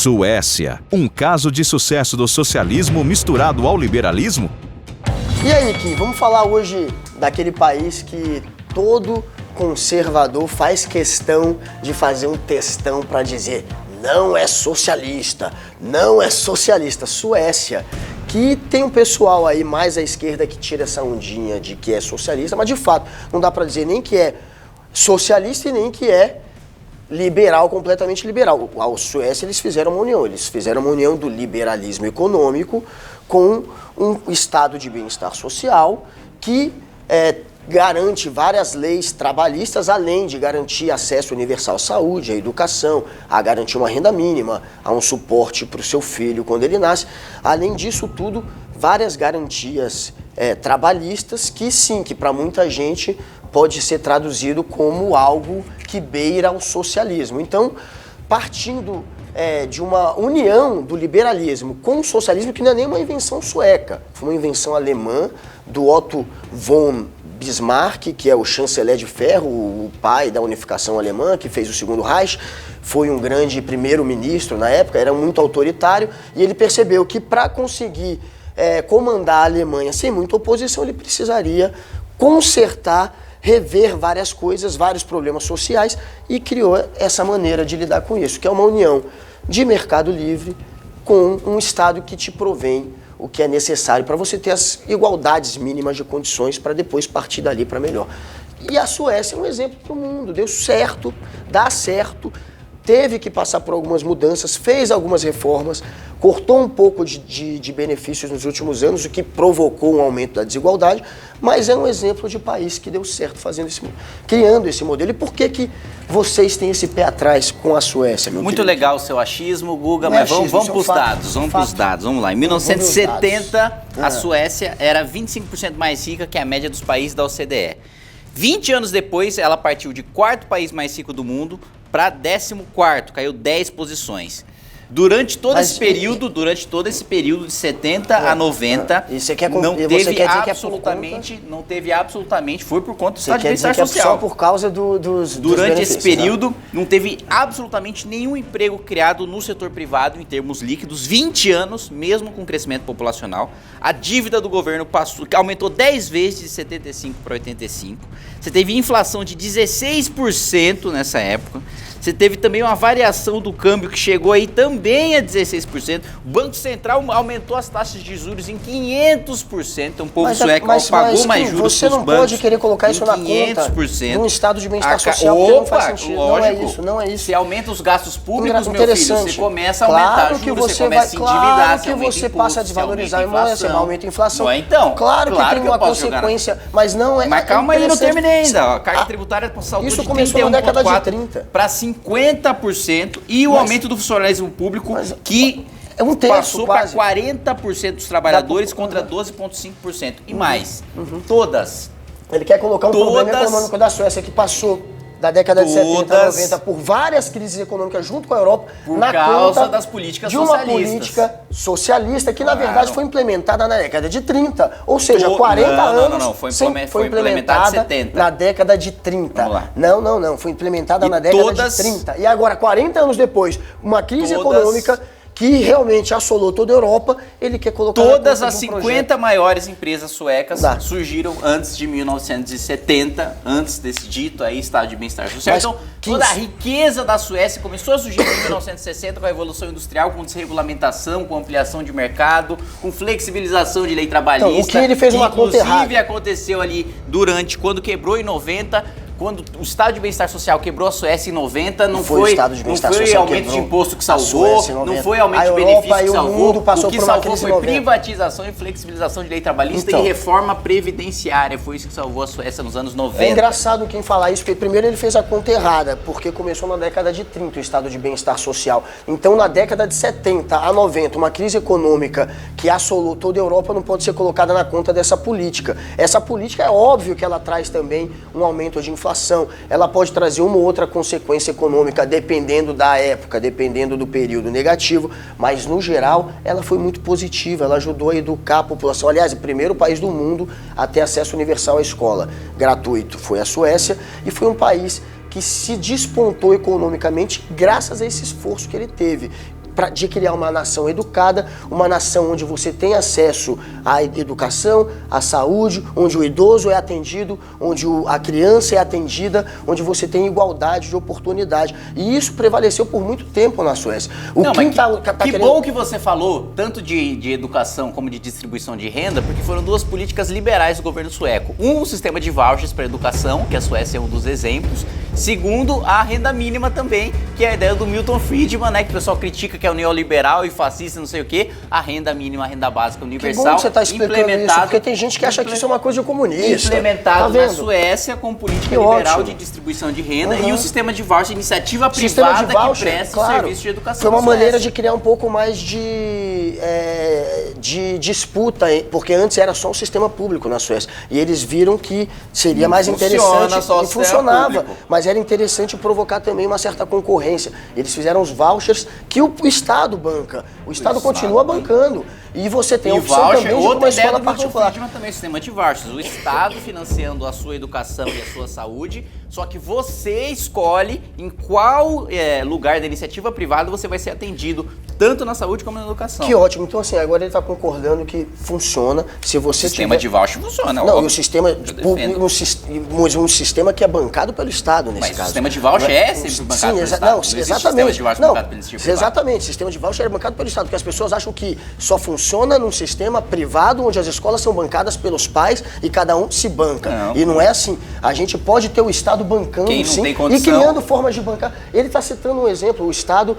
Suécia, um caso de sucesso do socialismo misturado ao liberalismo? E aí, Kim, vamos falar hoje daquele país que todo conservador faz questão de fazer um textão para dizer não é socialista, não é socialista. Suécia, que tem um pessoal aí mais à esquerda que tira essa ondinha de que é socialista, mas de fato não dá para dizer nem que é socialista e nem que é liberal, completamente liberal. A Suécia, eles fizeram uma união do liberalismo econômico com um estado de bem-estar social que garante várias leis trabalhistas, além de garantir acesso universal à saúde, à educação, a garantir uma renda mínima, a um suporte para o seu filho quando ele nasce. Além disso tudo, várias garantias trabalhistas que sim, que para muita gente pode ser traduzido como algo que beira ao socialismo. Então, partindo de uma união do liberalismo com o socialismo, que não é nem uma invenção sueca, foi uma invenção alemã do Otto von Bismarck, que é o chanceler de ferro, o pai da unificação alemã, que fez o Segundo Reich, foi um grande primeiro-ministro na época, era muito autoritário, e ele percebeu que para conseguir comandar a Alemanha sem muita oposição, ele precisaria consertar, rever várias coisas, vários problemas sociais, e criou essa maneira de lidar com isso, que é uma união de mercado livre com um Estado que te provém o que é necessário para você ter as igualdades mínimas de condições para depois partir dali para melhor. E a Suécia é um exemplo para o mundo, deu certo, dá certo, teve que passar por algumas mudanças, fez algumas reformas, cortou um pouco de benefícios nos últimos anos, o que provocou um aumento da desigualdade, mas é um exemplo de país que deu certo criando esse modelo. E por que vocês têm esse pé atrás com a Suécia, meu Muito querido? legal o seu achismo, Guga, Não é mas vamos achismo, para os dados, vamos lá. Em 1970, a Suécia era 25% mais rica que a média dos países da OCDE. 20 anos depois, ela partiu de quarto país mais rico do mundo para 14º, caiu 10 posições. Durante todo esse período de 70 a 90, não teve absolutamente, foi por conta do estado de bem-estar social. Só por causa dos Durante esse período, não teve absolutamente nenhum emprego criado no setor privado em termos líquidos, 20 anos, mesmo com crescimento populacional. A dívida do governo aumentou 10 vezes de 75 para 85. Você teve inflação de 16% nessa época. Você teve também uma variação do câmbio que chegou aí também a 16%. O Banco Central aumentou as taxas de juros em 500%. Então o povo sueco pagou mais juros Você não pode querer colocar isso na conta de um estado de bem-estar social, porque não faz sentido. Lógico, não é isso. Você aumenta os gastos públicos, meu filho, você começa a aumentar os juros, você começa a se endividar, claro que você passa a desvalorizar a moeda, você aumenta a inflação. Não é, então? Claro que tem uma consequência, mas não é... Mas calma aí, não terminei ainda. A carga tributária saltou de 31,4% para 50% e o aumento do funcionalismo público que passou para 40% dos trabalhadores contra 12,5%. E mais, todas. Ele quer colocar um problema econômico da Suécia que passou da década de 70 a 90 por várias crises econômicas junto com a Europa por causa das políticas socialistas. De uma política socialista que, na verdade, foi implementada na década de 30. Ou seja, 40 anos foi implementada em 70. Na década de 30. Vamos lá. Não. Foi implementada na década de 30. E agora, 40 anos depois, uma crise econômica que realmente assolou toda a Europa, ele quer colocar... Todas as 50 maiores empresas suecas surgiram antes de 1970, antes desse dito aí, estado de bem-estar social. Então, toda a riqueza da Suécia começou a surgir em 1960 com a Revolução Industrial, com desregulamentação, com ampliação de mercado, com flexibilização de lei trabalhista. Então, o que ele fez uma conta errada. Inclusive aconteceu ali quando quebrou em 90... Quando o estado de bem-estar social quebrou a Suécia em 90, não foi aumento de imposto que salvou, não foi aumento de benefício que salvou, o que salvou foi privatização e flexibilização de lei trabalhista e reforma previdenciária, foi isso que salvou a Suécia nos anos 90. É engraçado quem falar isso, porque primeiro ele fez a conta errada, porque começou na década de 30 o estado de bem-estar social. Então na década de 70 a 90, uma crise econômica que assolou toda a Europa não pode ser colocada na conta dessa política. Essa política é óbvio que ela traz também um aumento de inflação, ela pode trazer uma ou outra consequência econômica dependendo da época, dependendo do período negativo, mas no geral ela foi muito positiva, ela ajudou a educar a população. Aliás, o primeiro país do mundo a ter acesso universal à escola gratuito foi a Suécia e foi um país que se despontou economicamente graças a esse esforço que ele teve. de criar uma nação educada, uma nação onde você tem acesso à educação, à saúde, onde o idoso é atendido, onde a criança é atendida, onde você tem igualdade de oportunidade. E isso prevaleceu por muito tempo na Suécia. Bom que você falou tanto de educação como de distribuição de renda, porque foram duas políticas liberais do governo sueco. Um, o sistema de vouchers para educação, que a Suécia é um dos exemplos. Segundo, a renda mínima também, que é a ideia do Milton Friedman, né, que o pessoal critica que é o neoliberal e fascista, não sei o quê. A renda mínima, a renda básica universal, que bom que você está explicando isso, porque tem gente que acha que isso é uma coisa comunista. Implementado na Suécia com política liberal de distribuição de renda e o sistema de voucher, iniciativa privada que presta serviço de educação. Foi uma maneira de criar um pouco mais de disputa, porque antes era só um sistema público na Suécia. E eles viram que seria mais interessante e funcionava. Mas era interessante provocar também uma certa concorrência. Eles fizeram os vouchers que o Estado banca. O Estado continua bancando. E você tem a opção também de uma escola particular. Também o sistema de vouchers. O Estado financiando a sua educação e a sua saúde, só que você escolhe em qual lugar da iniciativa privada você vai ser atendido, tanto na saúde como na educação. Que ótimo. Então, assim, agora ele está concordando que funciona. Se você o sistema de voucher funciona. Não, e o sistema um sistema que é bancado pelo Estado, nesse caso. O sistema de voucher é sempre bancado pelo Estado. Não, exatamente. Exatamente. O sistema de voucher é bancado pelo Estado, porque as pessoas acham que só funciona num sistema privado, onde as escolas são bancadas pelos pais e cada um se banca. E não é assim. A gente pode ter o Estado bancando, sim, e criando formas de bancar. Ele está citando um exemplo. O Estado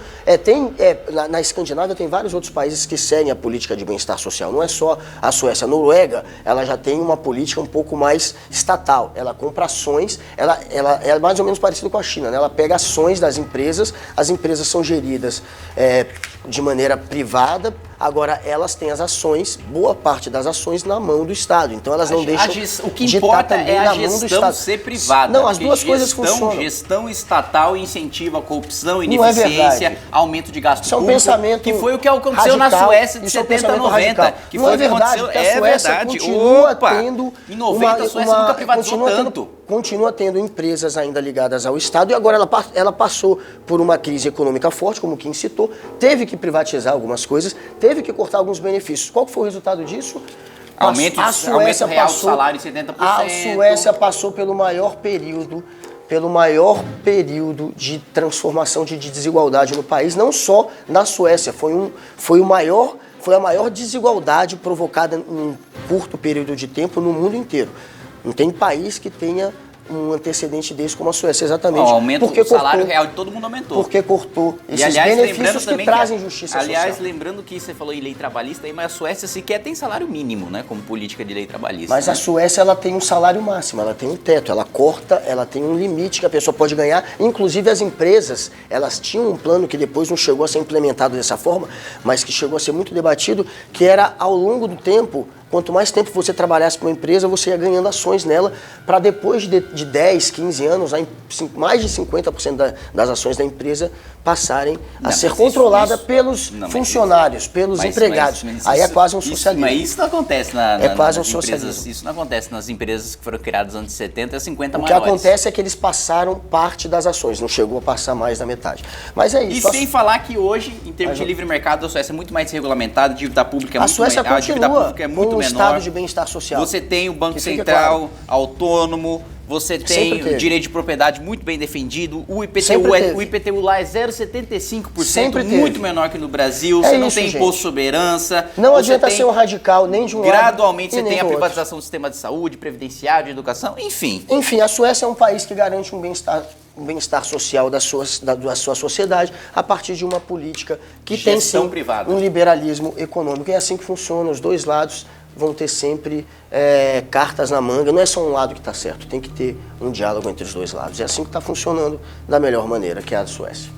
na Escandinávia tem vários outros países que seguem a política de bem-estar social. Não é só a Suécia. A Noruega, ela já tem uma política um pouco mais estatal. Ela compra ações, ela é mais ou menos parecido com a China, né? Ela pega ações das empresas, as empresas são geridas de maneira privada, agora elas têm as ações, boa parte das ações na mão do Estado. Então elas não deixam o que importa é a gestão ser privada. Não, as duas coisas funcionam. Gestão estatal incentiva a corrupção, ineficiência, aumento de gasto público, que foi o que aconteceu na Suécia de 70 a 90. Que foi o que aconteceu. A Suécia continua tendo em 90 a Suécia nunca privatizou tanto. Continua tendo empresas ainda ligadas ao Estado e agora ela passou por uma crise econômica forte, como quem citou, teve que privatizar algumas coisas, teve que cortar alguns benefícios. Qual foi o resultado disso? Aumento real do salário em 70%. A Suécia passou pelo maior período de transformação de desigualdade no país, não só na Suécia, foi a maior desigualdade provocada em um curto período de tempo no mundo inteiro. Não tem país que tenha um antecedente desse como a Suécia, exatamente. O salário real de todo mundo aumentou. Porque cortou esses benefícios que trazem justiça social. Aliás, lembrando que você falou em lei trabalhista, mas a Suécia sequer tem salário mínimo, né, como política de lei trabalhista. Mas a Suécia, ela tem um salário máximo, ela tem um teto, ela corta, ela tem um limite que a pessoa pode ganhar. Inclusive as empresas, elas tinham um plano que depois não chegou a ser implementado dessa forma, mas que chegou a ser muito debatido, que era ao longo do tempo, quanto mais tempo você trabalhasse para uma empresa, você ia ganhando ações nela, para depois de 10, 15 anos, mais de 50% das ações da empresa passarem a ser controladas pelos funcionários, pelos empregados. Aí é quase um socialismo. Mas isso não acontece socialismo. Isso não acontece nas empresas que foram criadas nos anos 70 e 50 maiores. O que acontece é que eles passaram parte das ações, não chegou a passar mais da metade. Mas é isso. E sem falar que hoje, em termos de livre mercado, a Suécia é muito mais desregulamentada, a dívida pública é muito menor. A Suécia continua com um estado de bem-estar social. Você tem o Banco Central autônomo, você tem o direito de propriedade muito bem defendido, o IPTU lá é 0,75%, muito menor que no Brasil, você não tem imposto soberança. Não adianta ser um radical, nem de um lado. Gradualmente você tem a privatização do sistema de saúde, previdenciário, de educação, enfim. Enfim, a Suécia é um país que garante um bem-estar social da sua sociedade a partir de uma política que tem sim um liberalismo econômico. É assim que funciona, os dois lados vão ter sempre cartas na manga, não é só um lado que está certo, tem que ter um diálogo entre os dois lados. É assim que está funcionando da melhor maneira, que é a da Suécia.